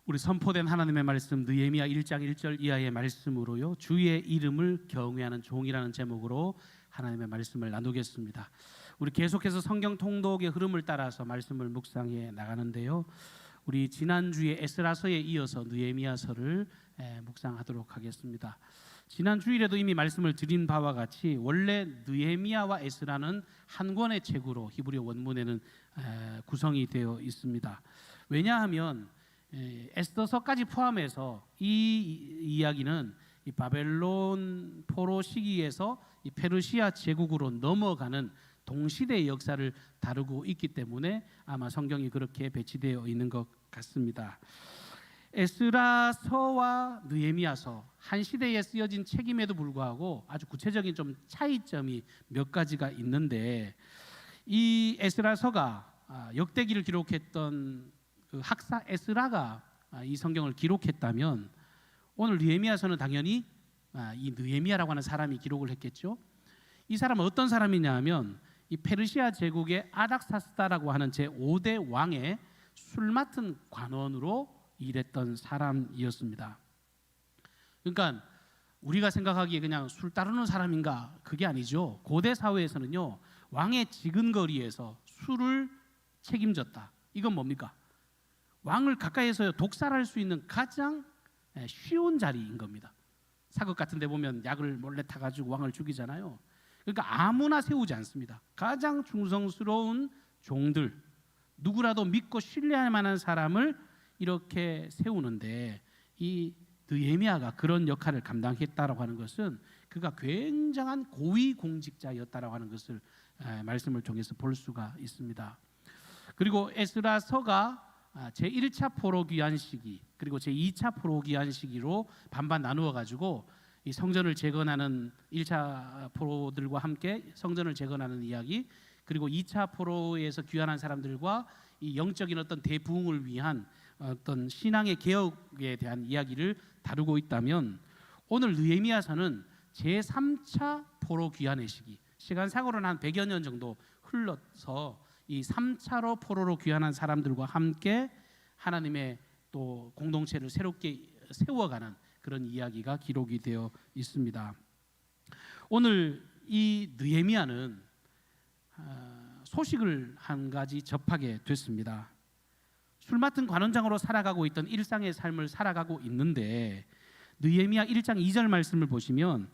우리 선포된 하나님의 말씀 느헤미야 1장 1절 이하의 말씀으로요, 주의 이름을 경외하는 종이라는 제목으로 하나님의 말씀을 나누겠습니다. 우리 계속해서 성경 통독의 흐름을 따라서 말씀을 묵상해 나가는데요, 우리 지난주에 에스라서에 이어서 느헤미야서를 묵상하도록 하겠습니다. 지난 주일에도 이미 말씀을 드린 바와 같이 원래 느헤미야와 에스라는 한 권의 책으로 히브리 원문에는 구성이 되어 있습니다. 왜냐하면 에스더서까지 포함해서 이 이야기는 이 바벨론 포로 시기에서 이 페르시아 제국으로 넘어가는 동시대의 역사를 다루고 있기 때문에 아마 성경이 그렇게 배치되어 있는 것 같습니다. 에스라서와 느헤미야서 한 시대에 쓰여진 책임에도 불구하고 아주 구체적인 좀 차이점이 몇 가지가 있는데, 이 에스라서가 역대기를 기록했던 그 학사 에스라가 이 성경을 기록했다면, 오늘 느헤미야서는 당연히 이 느헤미야라고 하는 사람이 기록을 했겠죠. 이 사람은 어떤 사람이냐 하면 이 페르시아 제국의 아닥사스다라고 하는 제5대 왕의 술 맡은 관원으로 일했던 사람이었습니다. 그러니까 우리가 생각하기에 그냥 술 따르는 사람인가, 그게 아니죠. 고대 사회에서는요, 왕의 지근거리에서 술을 책임졌다. 이건 뭡니까? 왕을 가까이에서 독살할 수 있는 가장 쉬운 자리인 겁니다. 사극 같은 데 보면 약을 몰래 타가지고 왕을 죽이잖아요. 그러니까 아무나 세우지 않습니다. 가장 충성스러운 종들, 누구라도 믿고 신뢰할 만한 사람을 이렇게 세우는데, 이 느헤미야가 그런 역할을 감당했다라고 하는 것은 그가 굉장한 고위공직자였다라고 하는 것을 말씀을 통해서 볼 수가 있습니다. 그리고 에스라서가 제1차 포로 귀환 시기 그리고 제2차 포로 귀환 시기로 반반 나누어 가지고 이 성전을 재건하는 1차 포로들과 함께 성전을 재건하는 이야기, 그리고 2차 포로에서 귀환한 사람들과 이 영적인 어떤 대부흥을 위한 어떤 신앙의 개혁에 대한 이야기를 다루고 있다면, 오늘 느헤미야서는 제3차 포로 귀환의 시기, 시간상으로는 한 100여 년 정도 흘러서 이 3차로 포로로 귀환한 사람들과 함께 하나님의 또 공동체를 새롭게 세워가는 그런 이야기가 기록이 되어 있습니다. 오늘 이 느헤미야는 소식을 한 가지 접하게 됐습니다. 술 맡은 관원장으로 살아가고 있던 일상의 삶을 살아가고 있는데, 느헤미야 1장 2절 말씀을 보시면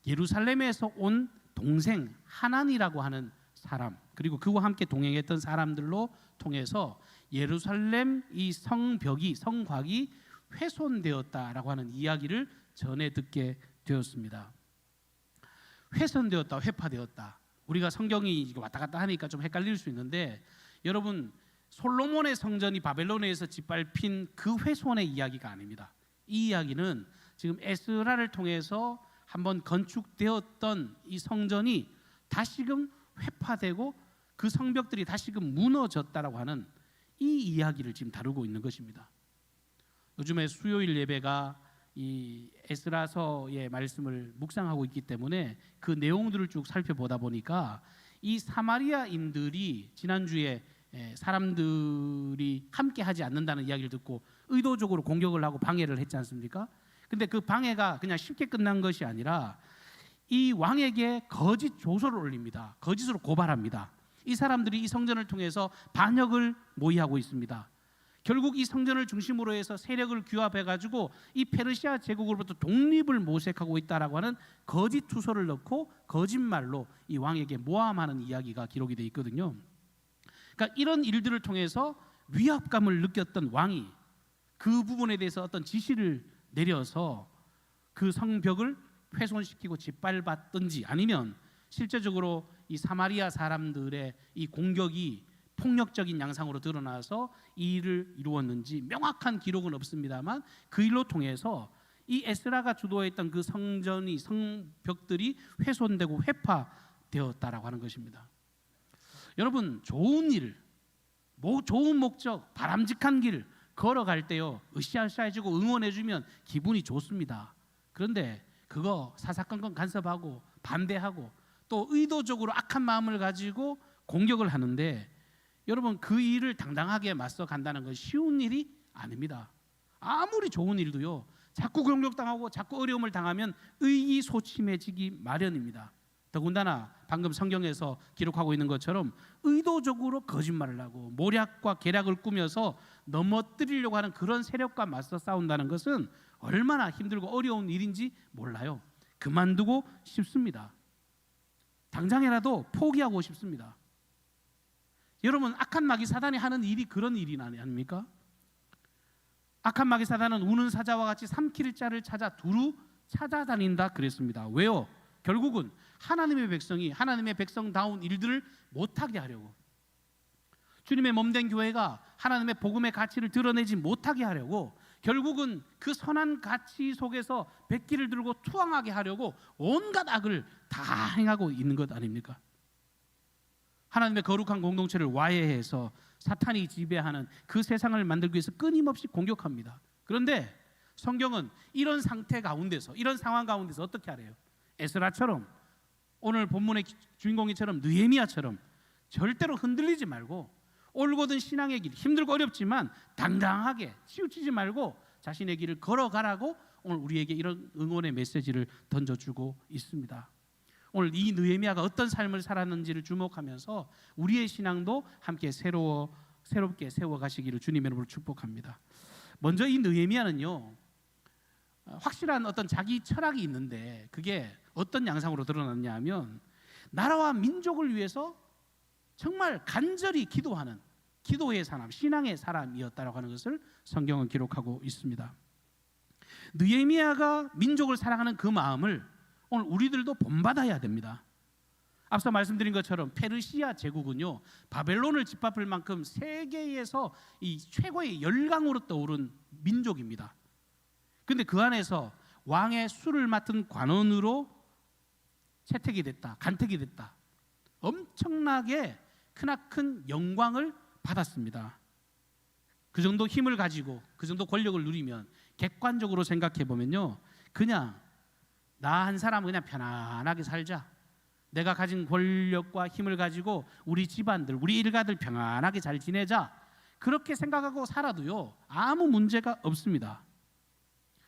예루살렘에서 온 동생 하난이라고 하는 사람, 그리고 그와 함께 동행했던 사람들로 통해서 예루살렘 이 성벽이, 성곽이 훼손되었다라고 하는 이야기를 전해 듣게 되었습니다. 훼손되었다, 회파되었다. 우리가 성경이 왔다 갔다 하니까 좀 헷갈릴 수 있는데, 여러분, 솔로몬의 성전이 바벨론에서 짓밟힌 그 훼손의 이야기가 아닙니다. 이 이야기는 지금 에스라를 통해서 한번 건축되었던 이 성전이 다시금 회파되고 그 성벽들이 다시금 무너졌다라고 하는 이 이야기를 지금 다루고 있는 것입니다. 요즘에 수요일 예배가 이 에스라서의 말씀을 묵상하고 있기 때문에 그 내용들을 쭉 살펴보다 보니까 이 사마리아인들이 지난주에 사람들이 함께 하지 않는다는 이야기를 듣고 의도적으로 공격을 하고 방해를 했지 않습니까? 근데 그 방해가 그냥 쉽게 끝난 것이 아니라 이 왕에게 거짓 조서를 올립니다. 거짓으로 고발합니다. 이 사람들이 이 성전을 통해서 반역을 모의하고 있습니다. 결국 이 성전을 중심으로 해서 세력을 규합해가지고 이 페르시아 제국으로부터 독립을 모색하고 있다라고 하는 거짓 투서를 넣고 거짓말로 이 왕에게 모함하는 이야기가 기록이 되어 있거든요. 그러니까 이런 일들을 통해서 위압감을 느꼈던 왕이 그 부분에 대해서 어떤 지시를 내려서 그 성벽을 훼손시키고 짓밟았든지, 아니면 실제적으로 이 사마리아 사람들의 이 공격이 폭력적인 양상으로 드러나서 이 일을 이루었는지 명확한 기록은 없습니다만, 그 일로 통해서 이 에스라가 주도했던 그 성전이, 성벽들이 훼손되고 회파되었다라고 하는 것입니다. 여러분, 좋은 일, 좋은 목적, 바람직한 길 걸어갈 때요, 으쌰으쌰해주고 응원해주면 기분이 좋습니다. 그런데 그거 사사건건 간섭하고 반대하고 또 의도적으로 악한 마음을 가지고 공격을 하는데, 여러분, 그 일을 당당하게 맞서 간다는 건 쉬운 일이 아닙니다. 아무리 좋은 일도요, 자꾸 공격당하고 자꾸 어려움을 당하면 의기소침해지기 마련입니다. 더군다나 방금 성경에서 기록하고 있는 것처럼 의도적으로 거짓말을 하고 모략과 계략을 꾸며서 넘어뜨리려고 하는 그런 세력과 맞서 싸운다는 것은 얼마나 힘들고 어려운 일인지 몰라요. 그만두고 싶습니다. 당장이라도 포기하고 싶습니다. 여러분, 악한 마귀 사단이 하는 일이 그런 일이 아닙니까? 악한 마귀 사단은 우는 사자와 같이 삼킬 자를 찾아 두루 찾아다닌다 그랬습니다. 왜요? 결국은 하나님의 백성이 하나님의 백성다운 일들을 못하게 하려고, 주님의 몸된 교회가 하나님의 복음의 가치를 드러내지 못하게 하려고, 결국은 그 선한 가치 속에서 백기를 들고 투항하게 하려고 온갖 악을 다 행하고 있는 것 아닙니까? 하나님의 거룩한 공동체를 와해해서 사탄이 지배하는 그 세상을 만들기 위해서 끊임없이 공격합니다. 그런데 성경은 이런 상태 가운데서, 이런 상황 가운데서 어떻게 하래요? 에스라처럼, 오늘 본문의 주인공이처럼, 느헤미야처럼 절대로 흔들리지 말고 올곧은 신앙의 길, 힘들고 어렵지만 당당하게 치우치지 말고 자신의 길을 걸어가라고 오늘 우리에게 이런 응원의 메시지를 던져주고 있습니다. 오늘 이 느헤미야가 어떤 삶을 살았는지를 주목하면서 우리의 신앙도 함께 새롭게 세워가시기를 주님의 이름으로 축복합니다. 먼저 이 느헤미야는요, 확실한 어떤 자기 철학이 있는데 그게 어떤 양상으로 드러났냐 하면 나라와 민족을 위해서 정말 간절히 기도하는 기도의 사람, 신앙의 사람이었다라고 하는 것을 성경은 기록하고 있습니다. 느헤미야가 민족을 사랑하는 그 마음을 오늘 우리들도 본받아야 됩니다. 앞서 말씀드린 것처럼 페르시아 제국은요, 바벨론을 짓밟을 만큼 세계에서 이 최고의 열강으로 떠오른 민족입니다. 그런데 그 안에서 왕의 술을 맡은 관원으로 채택이 됐다, 간택이 됐다. 엄청나게 크나큰 영광을 받았습니다. 그 정도 힘을 가지고 그 정도 권력을 누리면 객관적으로 생각해 보면요, 그냥 나 한 사람은 그냥 편안하게 살자, 내가 가진 권력과 힘을 가지고 우리 집안들, 우리 일가들 평안하게 잘 지내자, 그렇게 생각하고 살아도요 아무 문제가 없습니다.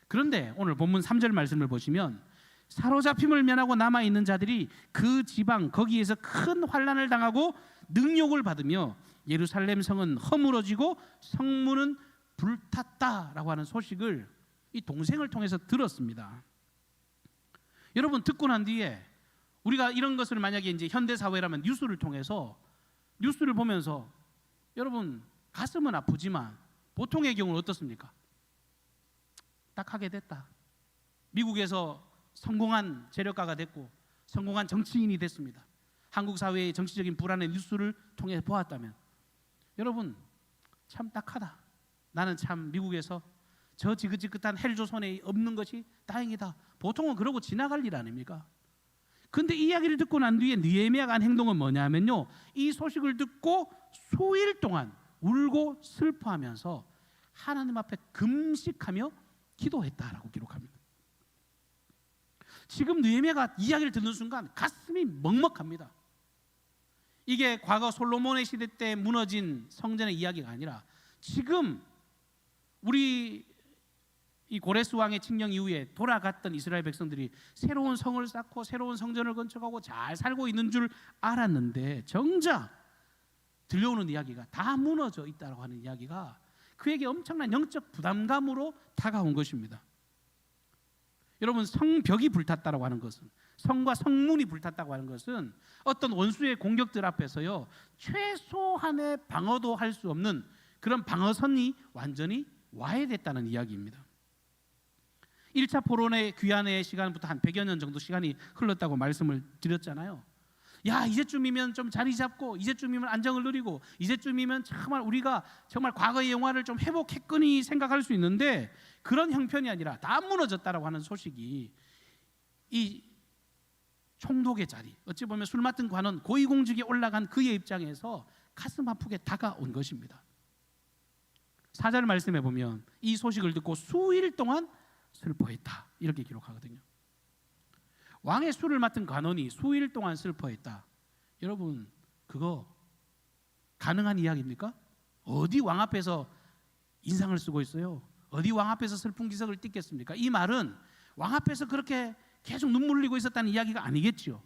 그런데 오늘 본문 3절 말씀을 보시면 사로잡힘을 면하고 남아있는 자들이 그 지방 거기에서 큰 환난을 당하고 능욕을 받으며 예루살렘 성은 허물어지고 성문은 불탔다라고 하는 소식을 이 동생을 통해서 들었습니다. 여러분, 듣고 난 뒤에 우리가 이런 것을 만약에 이제 현대 사회라면 뉴스를 통해서 뉴스를 보면서 여러분 가슴은 아프지만 보통의 경우는 어떻습니까? 딱 하게 됐다. 미국에서 성공한 재력가가 됐고 성공한 정치인이 됐습니다. 한국 사회의 정치적인 불안의 뉴스를 통해 보았다면 여러분 참 딱하다. 나는 참 미국에서 저 지긋지긋한 헬조선에 없는 것이 다행이다. 보통은 그러고 지나갈 일 아닙니까? 그런데 이 이야기를 듣고 난 뒤에 느헤미야가 한 행동은 뭐냐면요, 이 소식을 듣고 수일 동안 울고 슬퍼하면서 하나님 앞에 금식하며 기도했다라고 기록합니다. 지금 느헤미야가 이야기를 듣는 순간 가슴이 먹먹합니다. 이게 과거 솔로몬의 시대 때 무너진 성전의 이야기가 아니라 지금 우리 이 고레스 왕의 칙령 이후에 돌아갔던 이스라엘 백성들이 새로운 성을 쌓고 새로운 성전을 건축하고 잘 살고 있는 줄 알았는데 정작 들려오는 이야기가 다 무너져 있다고 하는 이야기가 그에게 엄청난 영적 부담감으로 다가온 것입니다. 여러분, 성벽이 불탔다고 하는 것은, 성과 성문이 불탔다고 하는 것은 어떤 원수의 공격들 앞에서요 최소한의 방어도 할 수 없는 그런 방어선이 완전히 와해됐다는 이야기입니다. 1차 포로의 귀환의 시간부터 한 100여 년 정도 시간이 흘렀다고 말씀을 드렸잖아요. 야, 이제쯤이면 좀 자리 잡고, 이제쯤이면 안정을 누리고, 이제쯤이면 정말 우리가 정말 과거의 영화를 좀 회복했거니 생각할 수 있는데 그런 형편이 아니라 다 무너졌다라고 하는 소식이 이 총독의 자리, 어찌 보면 술 맡은 관원, 고위공직에 올라간 그의 입장에서 가슴 아프게 다가온 것입니다. 4절 말씀해 보면 이 소식을 듣고 수일 동안 슬퍼했다, 이렇게 기록하거든요. 왕의 술을 맡은 관원이 수일 동안 슬퍼했다. 여러분, 그거 가능한 이야기입니까? 어디 왕 앞에서 인상을 쓰고 있어요? 어디 왕 앞에서 슬픈 기색을 띠겠습니까? 이 말은 왕 앞에서 그렇게 계속 눈물 흘리고 있었다는 이야기가 아니겠죠.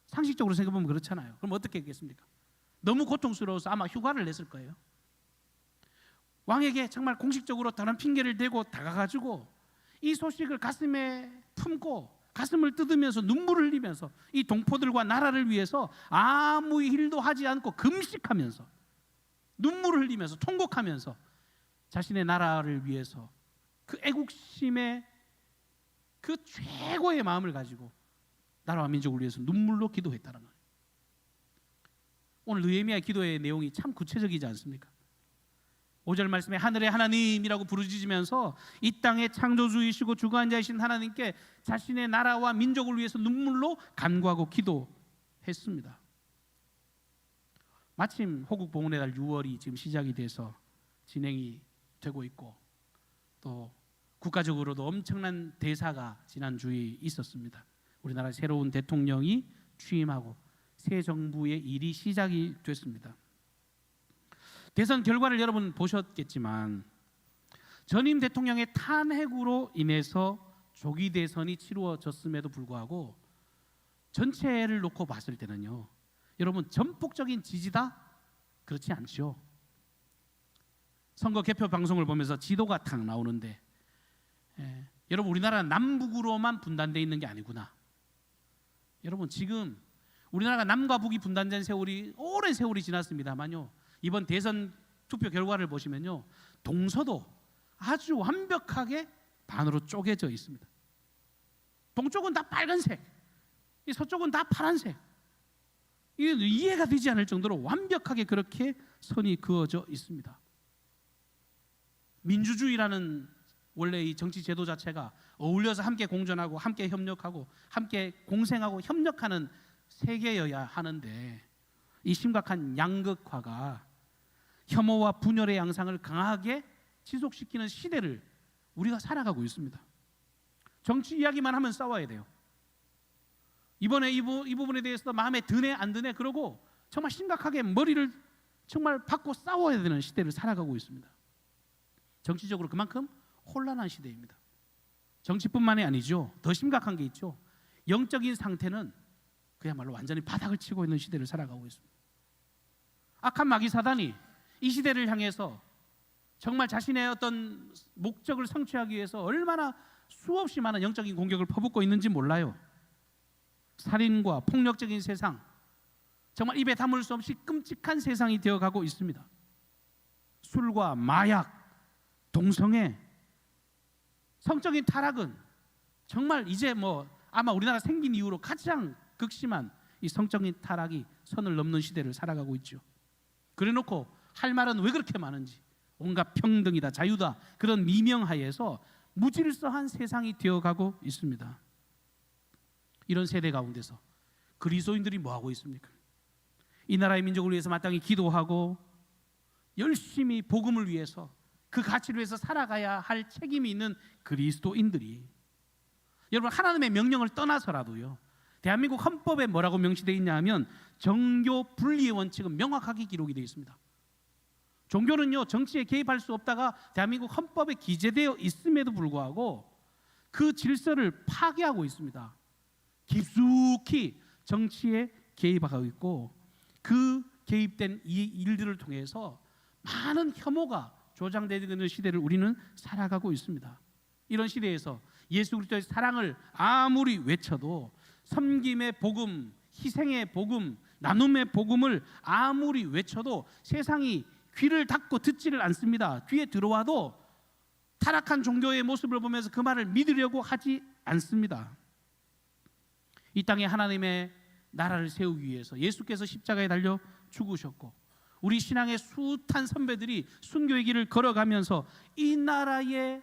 상식적으로 생각해보면 그렇잖아요. 그럼 어떻게 했겠습니까? 너무 고통스러워서 아마 휴가를 냈을 거예요. 왕에게 정말 공식적으로 다른 핑계를 대고 다가가지고 이 소식을 가슴에 품고 가슴을 뜯으면서 눈물을 흘리면서 이 동포들과 나라를 위해서 아무 일도 하지 않고 금식하면서 눈물을 흘리면서 통곡하면서 자신의 나라를 위해서 그 애국심의 그 최고의 마음을 가지고 나라와 민족을 위해서 눈물로 기도했다는 거예요. 오늘 느헤미야의 기도의 내용이 참 구체적이지 않습니까? 5절 말씀에 하늘의 하나님이라고 부르짖으면서 이 땅의 창조주이시고 주관한 자이신 하나님께 자신의 나라와 민족을 위해서 눈물로 간구하고 기도했습니다. 마침 호국 봉헌의 달 6월이 지금 시작이 돼서 진행이 되고 있고 또 국가적으로도 엄청난 대사가 지난주에 있었습니다. 우리나라 새로운 대통령이 취임하고 새 정부의 일이 시작이 됐습니다. 대선 결과를 여러분 보셨겠지만 전임 대통령의 탄핵으로 인해서 조기 대선이 치루어졌음에도 불구하고 전체를 놓고 봤을 때는요, 여러분 전폭적인 지지다? 그렇지 않죠. 선거 개표 방송을 보면서 지도가 탁 나오는데 여러분 우리나라는 남북으로만 분단되어 있는 게 아니구나. 여러분 지금 우리나라가 남과 북이 분단된 세월이 오랜 세월이 지났습니다만요, 이번 대선 투표 결과를 보시면요, 동서도 아주 완벽하게 반으로 쪼개져 있습니다. 동쪽은 다 빨간색, 이 서쪽은 다 파란색. 이게 이해가 되지 않을 정도로 완벽하게 그렇게 선이 그어져 있습니다. 민주주의라는 원래 이 정치 제도 자체가 어울려서 함께 공존하고 함께 협력하고 함께 공생하고 협력하는 세계여야 하는데 이 심각한 양극화가 혐오와 분열의 양상을 강하게 지속시키는 시대를 우리가 살아가고 있습니다. 정치 이야기만 하면 싸워야 돼요. 이번에 이 부분에 대해서 마음에 드네 안 드네 그러고 정말 심각하게 머리를 정말 받고 싸워야 되는 시대를 살아가고 있습니다. 정치적으로 그만큼 혼란한 시대입니다. 정치뿐만이 아니죠. 더 심각한 게 있죠. 영적인 상태는 그야말로 완전히 바닥을 치고 있는 시대를 살아가고 있습니다. 악한 마귀 사단이 이 시대를 향해서 정말 자신의 어떤 목적을 성취하기 위해서 얼마나 수없이 많은 영적인 공격을 퍼붓고 있는지 몰라요. 살인과 폭력적인 세상, 정말 입에 담을 수 없이 끔찍한 세상이 되어가고 있습니다. 술과 마약, 동성애, 성적인 타락은 정말 이제 아마 우리나라 생긴 이후로 가장 극심한 이 성적인 타락이 선을 넘는 시대를 살아가고 있죠. 그래놓고 할 말은 왜 그렇게 많은지, 온갖 평등이다, 자유다, 그런 미명하에서 무질서한 세상이 되어가고 있습니다. 이런 세대 가운데서 그리스도인들이 뭐하고 있습니까? 이 나라의 민족을 위해서 마땅히 기도하고 열심히 복음을 위해서 그 가치를 위해서 살아가야 할 책임이 있는 그리스도인들이, 여러분 하나님의 명령을 떠나서라도요, 대한민국 헌법에 뭐라고 명시되어 있냐 하면 정교 분리의 원칙은 명확하게 기록이 되어 있습니다. 종교는요, 정치에 개입할 수 없다가 대한민국 헌법에 기재되어 있음에도 불구하고 그 질서를 파괴하고 있습니다. 깊숙이 정치에 개입하고 있고 그 개입된 이 일들을 통해서 많은 혐오가 조장되는 있는 시대를 우리는 살아가고 있습니다. 이런 시대에서 예수 그리스도의 사랑을 아무리 외쳐도 섬김의 복음, 희생의 복음, 나눔의 복음을 아무리 외쳐도 세상이 귀를 닫고 듣지를 않습니다. 귀에 들어와도 타락한 종교의 모습을 보면서 그 말을 믿으려고 하지 않습니다. 이 땅에 하나님의 나라를 세우기 위해서 예수께서 십자가에 달려 죽으셨고 우리 신앙의 숱한 선배들이 순교의 길을 걸어가면서 이 나라의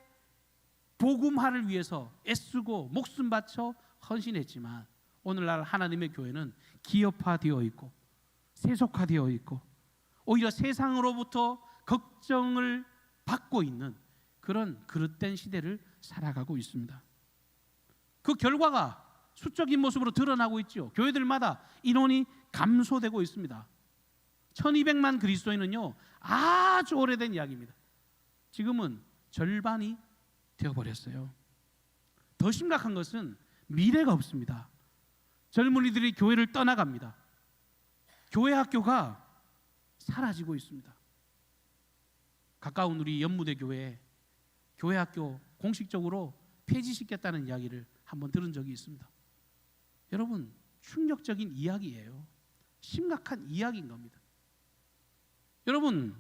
복음화를 위해서 애쓰고 목숨 바쳐 헌신했지만 오늘날 하나님의 교회는 기업화되어 있고 세속화되어 있고 오히려 세상으로부터 걱정을 받고 있는 그런 그릇된 시대를 살아가고 있습니다. 그 결과가 수적인 모습으로 드러나고 있죠. 교회들마다 인원이 감소되고 있습니다. 1200만 그리스도인은요 아주 오래된 이야기입니다. 지금은 절반이 되어버렸어요. 더 심각한 것은 미래가 없습니다. 젊은이들이 교회를 떠나갑니다. 교회 학교가 사라지고 있습니다. 가까운 우리 연무대 교회 학교 공식적으로 폐지시켰다는 이야기를 한번 들은 적이 있습니다. 여러분, 충격적인 이야기예요. 심각한 이야기인 겁니다. 여러분,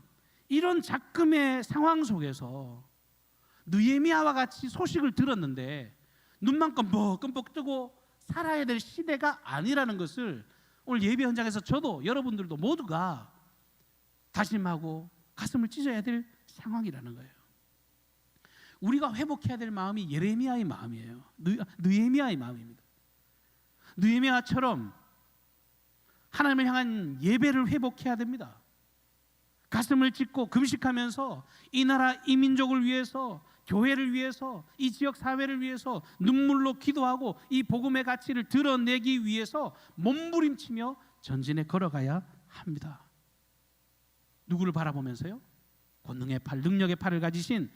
이런 작금의 상황 속에서 느헤미야와 같이 소식을 들었는데 눈만 끔뻑끔뻑 뜨고 살아야 될 시대가 아니라는 것을 오늘 예배 현장에서 저도 여러분들도 모두가 다짐하고 가슴을 찢어야 될 상황이라는 거예요. 우리가 회복해야 될 마음이 예레미야의 마음이에요. 느헤미야의 마음입니다. 느헤미야처럼 하나님을 향한 예배를 회복해야 됩니다. 가슴을 찢고 금식하면서 이 나라 이 민족을 위해서, 교회를 위해서, 이 지역 사회를 위해서 눈물로 기도하고 이 복음의 가치를 드러내기 위해서 몸부림치며 전진에 걸어가야 합니다. 누구를 바라보면서요? 권능의 팔, 능력의 팔을 가지신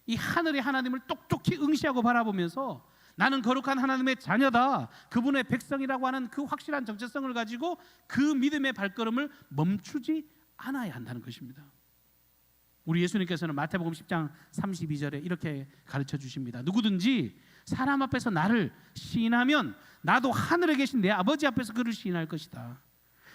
이 하늘의 하나님을 똑똑히 응시하고 바라보면서 나는 거룩한 하나님의 자녀다, 그분의 백성이라고 하는 그 확실한 정체성을 가지고 그 믿음의 발걸음을 멈추지 않아야 한다는 것입니다. 우리 예수님께서는 마태복음 10장 32절에 이렇게 가르쳐 주십니다. 누구든지 사람 앞에서 나를 시인하면 나도 하늘에 계신 내 아버지 앞에서 그를 시인할 것이다.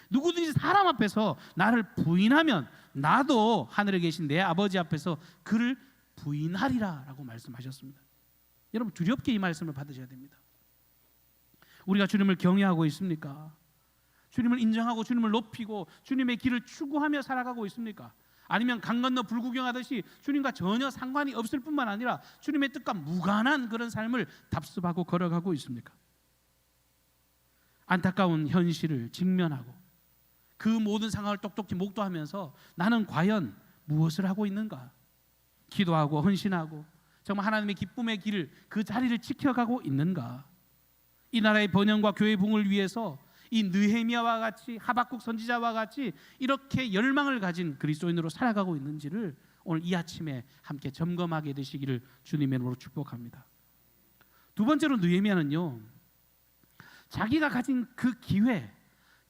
누구든지 사람 앞에서 나를 부인하면 나도 하늘에 계신 내 아버지 앞에서 그를 부인하리라 라고 말씀하셨습니다. 여러분, 두렵게 이 말씀을 받으셔야 됩니다. 우리가 주님을 경외하고 있습니까? 주님을 인정하고 주님을 높이고 주님의 길을 추구하며 살아가고 있습니까? 아니면 강 건너 불구경하듯이 주님과 전혀 상관이 없을 뿐만 아니라 주님의 뜻과 무관한 그런 삶을 답습하고 걸어가고 있습니까? 안타까운 현실을 직면하고 그 모든 상황을 똑똑히 목도하면서 나는 과연 무엇을 하고 있는가? 기도하고 헌신하고 정말 하나님의 기쁨의 길을, 그 자리를 지켜가고 있는가? 이 나라의 번영과 교회 부흥을 위해서 이 느헤미야와 같이, 하박국 선지자와 같이 이렇게 열망을 가진 그리스도인으로 살아가고 있는지를 오늘 이 아침에 함께 점검하게 되시기를 주님의 이름으로 축복합니다. 두 번째로 느헤미야는요, 자기가 가진 그 기회,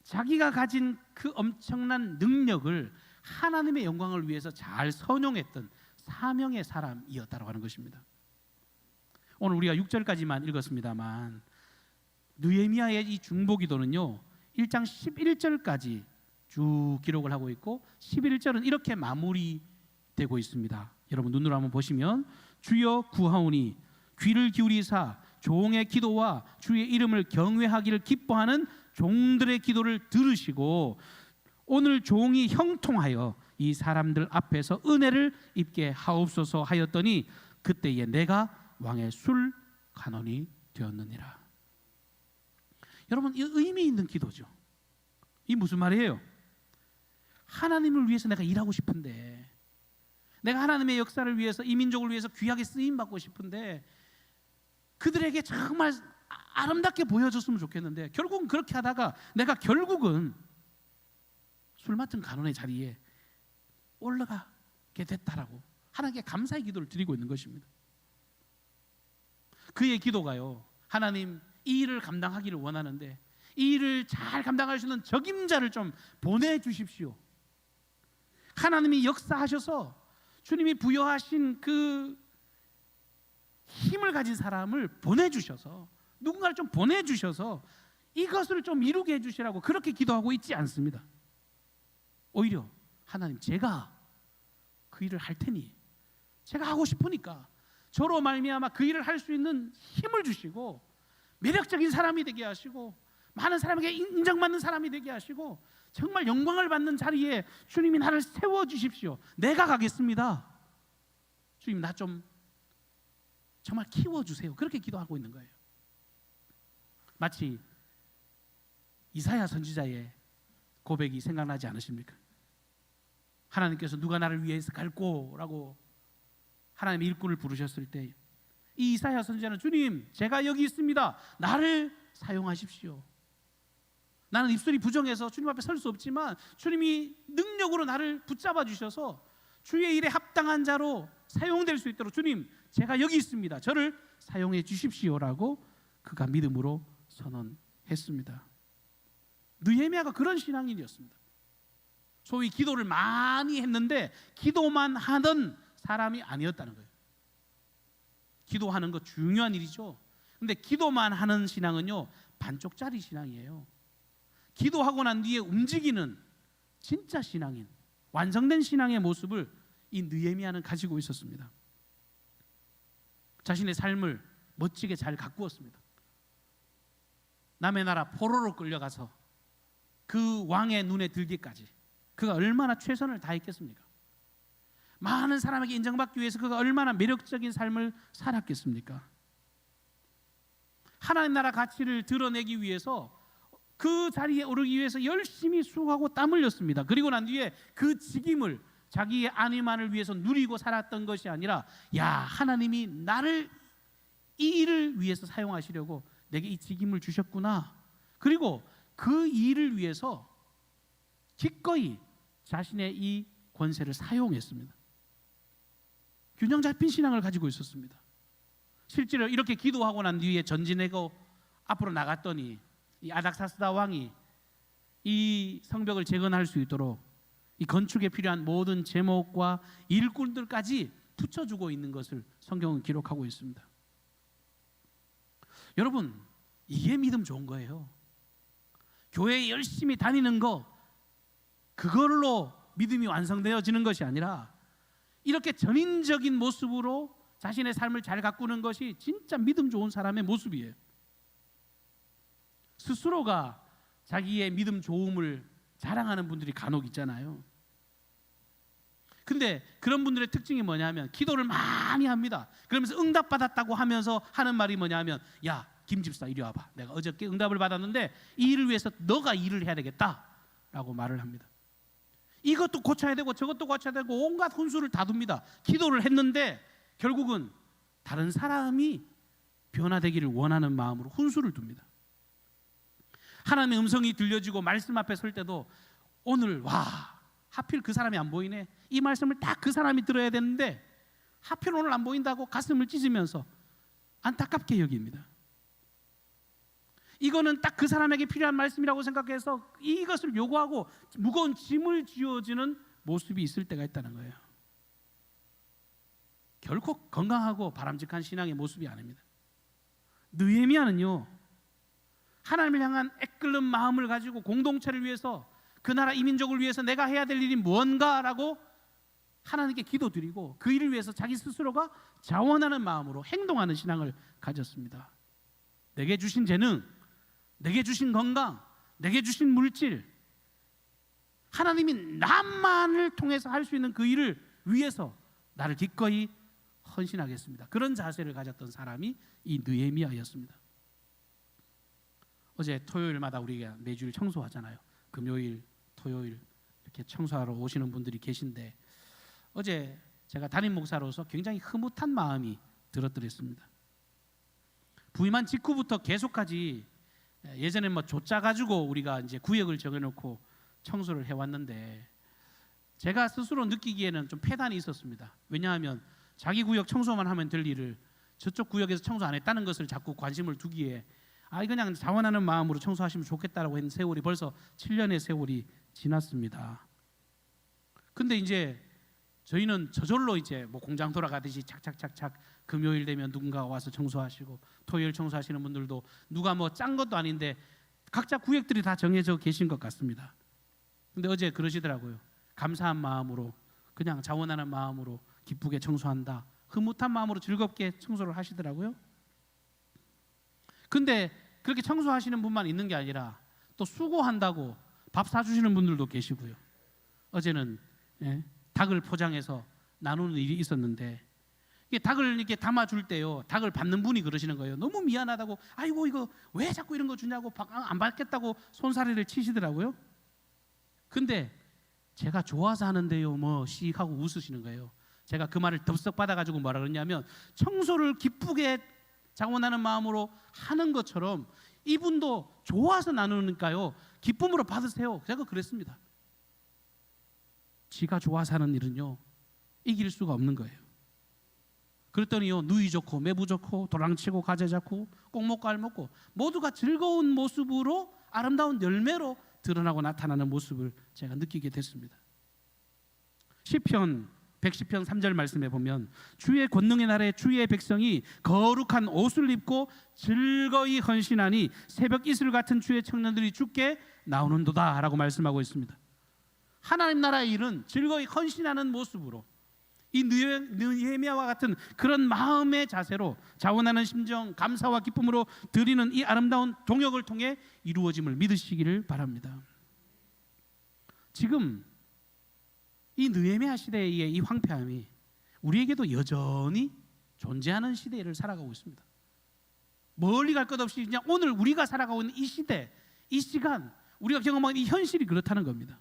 자기가 가진 그 엄청난 능력을 하나님의 영광을 위해서 잘 선용했던 사명의 사람이었다고 하는 것입니다. 오늘 우리가 6절까지만 읽었습니다만 느헤미야의 이 중보기도는요 1장 11절까지 쭉 기록을 하고 있고 11절은 이렇게 마무리되고 있습니다. 여러분 눈으로 한번 보시면 주여 구하오니 귀를 기울이사 종의 기도와 주의 이름을 경외하기를 기뻐하는 종들의 기도를 들으시고 오늘 종이 형통하여 이 사람들 앞에서 은혜를 입게 하옵소서 하였더니 그때에 내가 왕의 술 간원이 되었느니라. 여러분, 이 의미 있는 기도죠. 이 무슨 말이에요? 하나님을 위해서 내가 일하고 싶은데, 내가 하나님의 역사를 위해서, 이 민족을 위해서 귀하게 쓰임받고 싶은데 그들에게 정말 아름답게 보여줬으면 좋겠는데 결국은 그렇게 하다가 내가 결국은 술 맡은 간원의 자리에 올라가게 됐다라고 하나님께 감사의 기도를 드리고 있는 것입니다. 그의 기도가요, 하나님 이 일을 감당하기를 원하는데 이 일을 잘 감당할 수 있는 적임자를 좀 보내주십시오. 하나님이 역사하셔서 주님이 부여하신 그 힘을 가진 사람을 보내주셔서, 누군가를 좀 보내주셔서 이것을 좀 이루게 해주시라고 그렇게 기도하고 있지 않습니다. 오히려 하나님, 제가 그 일을 할 테니, 제가 하고 싶으니까 저로 말미암아 그 일을 할 수 있는 힘을 주시고 매력적인 사람이 되게 하시고 많은 사람에게 인정받는 사람이 되게 하시고 정말 영광을 받는 자리에 주님이 나를 세워주십시오. 내가 가겠습니다. 주님, 나 좀 정말 키워주세요. 그렇게 기도하고 있는 거예요. 마치 이사야 선지자의 고백이 생각나지 않으십니까? 하나님께서 누가 나를 위해서 갈꼬라고 하나님의 일꾼을 부르셨을 때 이 이사야 선지자는 주님, 제가 여기 있습니다. 나를 사용하십시오. 나는 입술이 부정해서 주님 앞에 설 수 없지만 주님이 능력으로 나를 붙잡아 주셔서 주의 일에 합당한 자로 사용될 수 있도록 주님, 제가 여기 있습니다. 저를 사용해 주십시오라고 그가 믿음으로 선언했습니다. 느헤미야가 그런 신앙인이었습니다. 소위 기도를 많이 했는데 기도만 하던 사람이 아니었다는 거예요. 기도하는 거 중요한 일이죠. 근데 기도만 하는 신앙은요, 반쪽짜리 신앙이에요. 기도하고 난 뒤에 움직이는 진짜 신앙인, 완성된 신앙의 모습을 이 느헤미야는 가지고 있었습니다. 자신의 삶을 멋지게 잘 가꾸었습니다. 남의 나라 포로로 끌려가서 그 왕의 눈에 들기까지 그가 얼마나 최선을 다했겠습니까? 많은 사람에게 인정받기 위해서 그가 얼마나 매력적인 삶을 살았겠습니까? 하나님 나라 가치를 드러내기 위해서 그 자리에 오르기 위해서 열심히 수고하고 땀 흘렸습니다. 그리고 난 뒤에 그 직임을 자기의 안위만을 위해서 누리고 살았던 것이 아니라, 야, 하나님이 나를 이 일을 위해서 사용하시려고 내게 이 직임을 주셨구나. 그리고 그 일을 위해서 기꺼이 자신의 이 권세를 사용했습니다. 균형 잡힌 신앙을 가지고 있었습니다. 실제로 이렇게 기도하고 난 뒤에 전진하고 앞으로 나갔더니 이 아닥사스다 왕이 이 성벽을 재건할 수 있도록 이 건축에 필요한 모든 제목과 일꾼들까지 붙여주고 있는 것을 성경은 기록하고 있습니다. 여러분, 이게 믿음 좋은 거예요. 교회에 열심히 다니는 거, 그걸로 믿음이 완성되어지는 것이 아니라 이렇게 전인적인 모습으로 자신의 삶을 잘 가꾸는 것이 진짜 믿음 좋은 사람의 모습이에요. 스스로가 자기의 믿음 좋음을 자랑하는 분들이 간혹 있잖아요. 근데 그런 분들의 특징이 뭐냐면 기도를 많이 합니다. 그러면서 응답받았다고 하면서 하는 말이 뭐냐면, 야, 김 집사 이리 와봐. 내가 어저께 응답을 받았는데 이 일을 위해서 너가 일을 해야 되겠다라고 말을 합니다. 이것도 고쳐야 되고 저것도 고쳐야 되고 온갖 혼수를 다 둡니다. 기도를 했는데 결국은 다른 사람이 변화되기를 원하는 마음으로 혼수를 둡니다. 하나님의 음성이 들려지고 말씀 앞에 설 때도 오늘 와, 하필 그 사람이 안 보이네. 이 말씀을 딱 그 사람이 들어야 되는데 하필 오늘 안 보인다고 가슴을 찢으면서 안타깝게 여깁니다. 이거는 딱 그 사람에게 필요한 말씀이라고 생각해서 이것을 요구하고 무거운 짐을 지어지는 모습이 있을 때가 있다는 거예요. 결코 건강하고 바람직한 신앙의 모습이 아닙니다. 느헤미야는요, 하나님을 향한 애끓는 마음을 가지고 공동체를 위해서, 그 나라 이민족을 위해서 내가 해야 될 일이 무언가라고 하나님께 기도드리고 그 일을 위해서 자기 스스로가 자원하는 마음으로 행동하는 신앙을 가졌습니다. 내게 주신 재능, 내게 주신 건강, 내게 주신 물질, 하나님이 나만을 통해서 할 수 있는 그 일을 위해서 나를 기꺼이 헌신하겠습니다. 그런 자세를 가졌던 사람이 이 느헤미야였습니다. 어제 토요일마다 우리가 매주일 청소하잖아요. 금요일, 토요일 이렇게 청소하러 오시는 분들이 계신데 어제 제가 담임 목사로서 굉장히 흐뭇한 마음이 들었더랬습니다. 부임한 직후부터 계속까지 예전에 뭐 조짜 가지고 우리가 이제 구역을 정해놓고 청소를 해왔는데 제가 스스로 느끼기에는 좀 패단이 있었습니다. 왜냐하면 자기 구역 청소만 하면 될 일을 저쪽 구역에서 청소 안 했다는 것을 자꾸 관심을 두기에 그냥 자원하는 마음으로 청소하시면 좋겠다라고 했는 세월이 벌써 7년의 세월이 지났습니다. 근데 이제 저희는 저절로 이제 뭐 공장 돌아가듯이 착착착착 금요일 되면 누군가가 와서 청소하시고 토요일 청소하시는 분들도 누가 뭐 짠 것도 아닌데 각자 구역들이 다 정해져 계신 것 같습니다. 근데 어제 그러시더라고요. 감사한 마음으로 그냥 자원하는 마음으로 기쁘게 청소한다. 흐뭇한 마음으로 즐겁게 청소를 하시더라고요. 근데 그렇게 청소하시는 분만 있는 게 아니라 또 수고한다고 밥 사주시는 분들도 계시고요. 어제는 닭을 포장해서 나누는 일이 있었는데 이게 닭을 이렇게 담아줄 때요, 닭을 받는 분이 그러시는 거예요. 너무 미안하다고, 아이고 이거 왜 자꾸 이런 거 주냐고 안 받겠다고 손사래를 치시더라고요. 근데 제가 좋아서 하는데요 뭐 씩 하고 웃으시는 거예요. 제가 그 말을 덥석 받아가지고 뭐라 그러냐면 청소를 기쁘게 자원하는 마음으로 하는 것처럼 이분도 좋아서 나누니까요 기쁨으로 받으세요. 제가 그랬습니다. 지가 좋아서 하는 일은요 이길 수가 없는 거예요. 그랬더니요, 누이 좋고 매부 좋고 도랑치고 가재 잡고 꼭 먹고 알 먹고 모두가 즐거운 모습으로 아름다운 열매로 드러나고 나타나는 모습을 제가 느끼게 됐습니다. 시편 110편 3절 말씀에 보면 주의 권능의 날에 주의 백성이 거룩한 옷을 입고 즐거이 헌신하니 새벽 이슬 같은 주의 청년들이 주께 나오는도다 라고 말씀하고 있습니다. 하나님 나라의 일은 즐거이 헌신하는 모습으로 이 느헤미야와 같은 그런 마음의 자세로 자원하는 심정, 감사와 기쁨으로 드리는 이 아름다운 동역을 통해 이루어짐을 믿으시기를 바랍니다. 지금 이 느헤미야 시대의 이 황폐함이 우리에게도 여전히 존재하는 시대를 살아가고 있습니다. 멀리 갈 것 없이 그냥 오늘 우리가 살아가고 있는 이 시대, 이 시간, 우리가 경험하는 이 현실이 그렇다는 겁니다.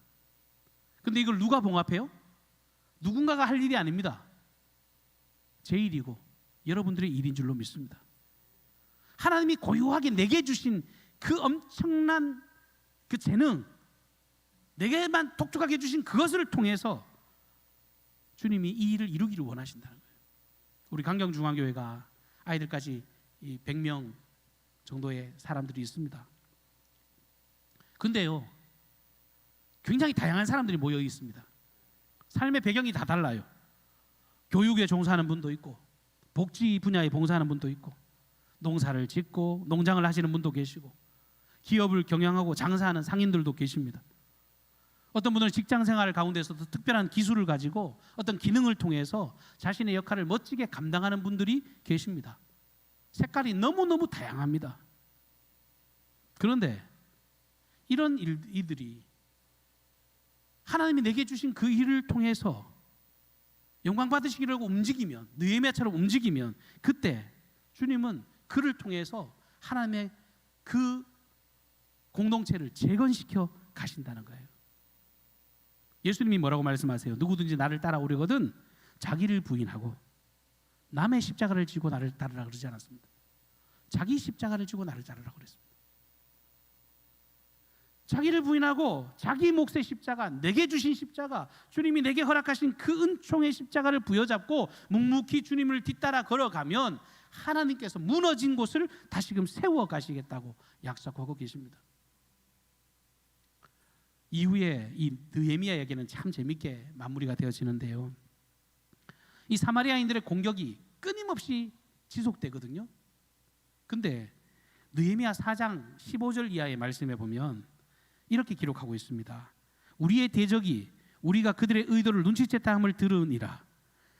근데 이걸 누가 봉합해요? 누군가가 할 일이 아닙니다. 제 일이고 여러분들의 일인 줄로 믿습니다. 하나님이 고유하게 내게 주신 그 엄청난 그 재능, 내게만 독특하게 주신 그것을 통해서 주님이 이 일을 이루기를 원하신다는 거예요. 우리 강경중앙교회가 아이들까지 100명 정도의 사람들이 있습니다. 근데요, 굉장히 다양한 사람들이 모여 있습니다. 삶의 배경이 다 달라요. 교육에 종사하는 분도 있고 복지 분야에 봉사하는 분도 있고 농사를 짓고 농장을 하시는 분도 계시고 기업을 경영하고 장사하는 상인들도 계십니다. 어떤 분들은 직장 생활 가운데서도 특별한 기술을 가지고 어떤 기능을 통해서 자신의 역할을 멋지게 감당하는 분들이 계십니다. 색깔이 너무너무 다양합니다. 그런데 이런 이들이 하나님이 내게 주신 그 일을 통해서 영광 받으시기를 움직이면, 느헤미야처럼 움직이면 그때 주님은 그를 통해서 하나님의 그 공동체를 재건시켜 가신다는 거예요. 예수님이 뭐라고 말씀하세요? 누구든지 나를 따라오려거든 자기를 부인하고 남의 십자가를 지고 나를 따르라 그러지 않았습니다. 자기 십자가를 지고 나를 따르라고 그랬습니다. 자기를 부인하고 자기 몫의 십자가, 내게 주신 십자가, 주님이 내게 허락하신 그 은총의 십자가를 부여잡고 묵묵히 주님을 뒤따라 걸어가면 하나님께서 무너진 곳을 다시금 세워 가시겠다고 약속하고 계십니다. 이후에 이 느헤미야에게는 참 재밌게 마무리가 되어지는데요, 이 사마리아인들의 공격이 끊임없이 지속되거든요. 근데 느헤미야 4장 15절 이하의 말씀에 보면 이렇게 기록하고 있습니다. 우리의 대적이 우리가 그들의 의도를 눈치챘다 함을 들으니라.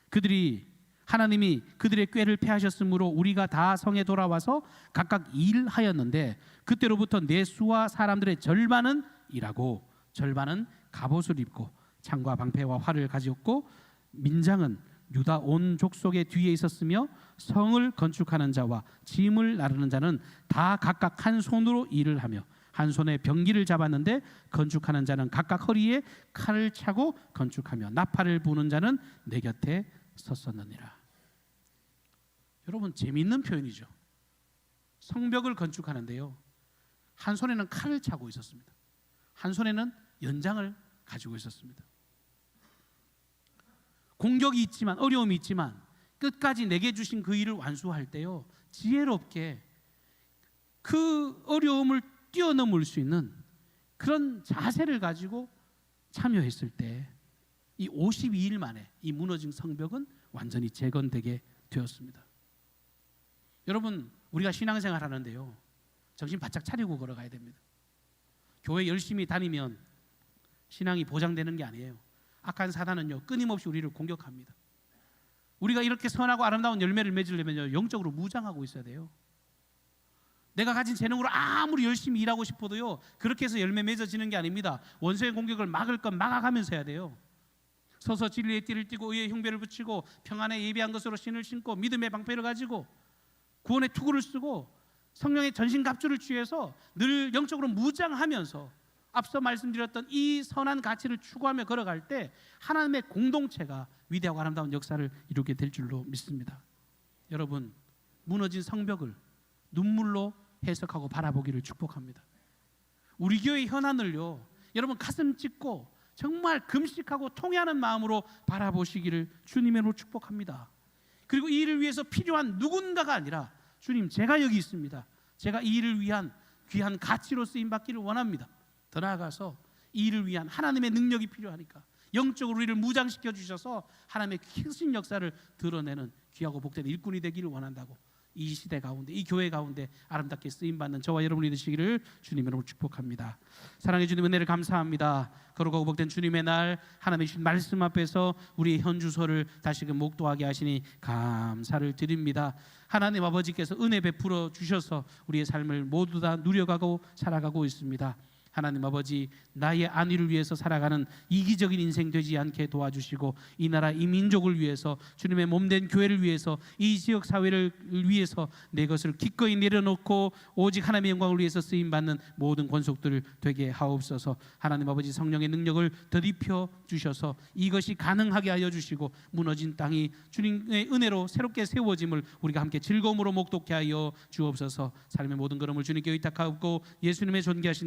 그들이 하나님이 그들의 꾀를 패하셨으므로 우리가 다 성에 돌아와서 각각 일하였는데 그때로부터 내 수와 사람들의 절반은 일하고 절반은 갑옷을 입고 창과 방패와 활을 가지었고 민장은 유다 온 족속의 뒤에 있었으며 성을 건축하는 자와 짐을 나르는 자는 다 각각 한 손으로 일을 하며 한 손에 병기를 잡았는데 건축하는 자는 각각 허리에 칼을 차고 건축하며 나팔을 부는 자는 내 곁에 섰었느니라. 여러분, 재미있는 표현이죠. 성벽을 건축하는데요, 한 손에는 칼을 차고 있었습니다. 한 손에는 연장을 가지고 있었습니다. 공격이 있지만, 어려움이 있지만 끝까지 내게 주신 그 일을 완수할 때요, 지혜롭게 그 어려움을 뛰어넘을 수 있는 그런 자세를 가지고 참여했을 때 이 52일 만에 이 무너진 성벽은 완전히 재건되게 되었습니다. 여러분, 우리가 신앙생활 하는데요, 정신 바짝 차리고 걸어가야 됩니다. 교회 열심히 다니면 신앙이 보장되는 게 아니에요. 악한 사단은요, 끊임없이 우리를 공격합니다. 우리가 이렇게 선하고 아름다운 열매를 맺으려면요, 영적으로 무장하고 있어야 돼요. 내가 가진 재능으로 아무리 열심히 일하고 싶어도요, 그렇게 해서 열매 맺어지는 게 아닙니다. 원수의 공격을 막을 건 막아가면서 해야 돼요. 서서 진리의 띠를 띠고 의의 흉배를 붙이고 평안에 예비한 것으로 신을 신고 믿음의 방패를 가지고 구원의 투구를 쓰고 성령의 전신갑주를 취해서 늘 영적으로 무장하면서 앞서 말씀드렸던 이 선한 가치를 추구하며 걸어갈 때 하나님의 공동체가 위대하고 아름다운 역사를 이루게 될 줄로 믿습니다. 여러분, 무너진 성벽을 눈물로 해석하고 바라보기를 축복합니다. 우리 교회 현안을요, 여러분 가슴 찢고 정말 금식하고 통회하는 마음으로 바라보시기를 주님으로 축복합니다. 그리고 이 일을 위해서 필요한 누군가가 아니라 주님, 제가 여기 있습니다. 제가 이 일을 위한 귀한 가치로 쓰임 받기를 원합니다. 더 나아가서 이 일을 위한 하나님의 능력이 필요하니까 영적으로 우리를 무장시켜 주셔서 하나님의 크신 역사를 드러내는 귀하고 복된 일꾼이 되기를 원한다고, 이 시대 가운데, 이 교회 가운데 아름답게 쓰임받는 저와 여러분이 되시기를 주님으로 축복합니다. 사랑해 주님, 은혜를 감사합니다. 거룩하고 복된 주님의 날, 하나님의 주신 말씀 앞에서 우리의 현주소를 다시금 목도하게 하시니 감사를 드립니다. 하나님 아버지께서 은혜 베풀어 주셔서 우리의 삶을 모두 다 누려가고 살아가고 있습니다. 하나님 아버지, 나의 안위를 위해서 살아가는 이기적인 인생 되지 않게 도와주시고, 이 나라 이 민족을 위해서, 주님의 몸된 교회를 위해서, 이 지역 사회를 위해서 내 것을 기꺼이 내려놓고 오직 하나님의 영광을 위해서 쓰임받는 모든 권속들 되게 하옵소서. 하나님 아버지, 성령의 능력을 덧입혀 주셔서 이것이 가능하게 하여 주시고, 무너진 땅이 주님의 은혜로 새롭게 세워짐을 우리가 함께 즐거움으로 목독케 하여 주옵소서. 삶의 모든 걸음을 주님께 의탁하고 예수님의 존귀하신